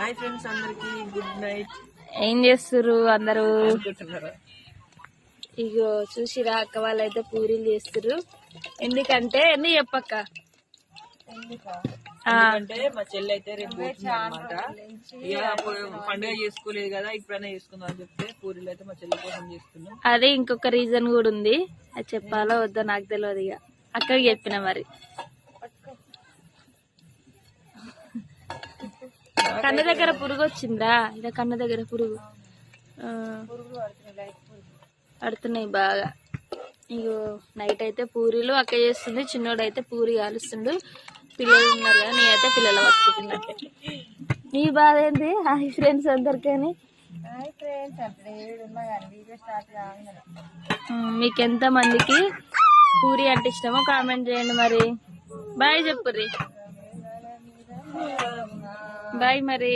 Hi friends అందరికి good night. ఏం చేస్తుర్రు అందరూ? ఇగో చూసిరా అక్క వాళ్ళైతే పూరీలు చేస్తుర్రు. ఎందుకంటే ఎన్ని చెప్పక్క? ఎందుకంటే మా చెల్లి అయితే రేపు పోతుంది అనమాట. ఇక పండుగ చేసుకోలేదు కదా, ఇప్పుడైనా చేసుకుందాం అని చెప్తే పూరీలు అయితే మా చెల్లి కోసం చేస్తున్నాం. అదే ఇంకొక రీజన్ కూడా ఉంది, అది చెప్పాలో వద్దో నాకు తెలియదు. ఇక అక్కడికి చెప్పిన మరి. కన్ను దగ్గర పురుగు వచ్చిందా? ఇలా కన్ను దగ్గర పురుగు పడుతున్నాయి బాగా. ఇగో నైట్ అయితే పూరీలు అక్క చేస్తుంది, చిన్నోడు అయితే పూరి కాలుస్తుండు. పిల్లలు ఉన్నారు కదా, నేనైతే పిల్లలు పట్టుకుంటున్నట్టే. నీ బాధ ఏంది? హాయ్ ఫ్రెండ్స్ అందరికీ. మీకు ఎంత మందికి పూరి అంటే ఇష్టమో కామెంట్ చేయండి మరి. బాయ్ చెప్పుర్రి. బాయ్ మరి.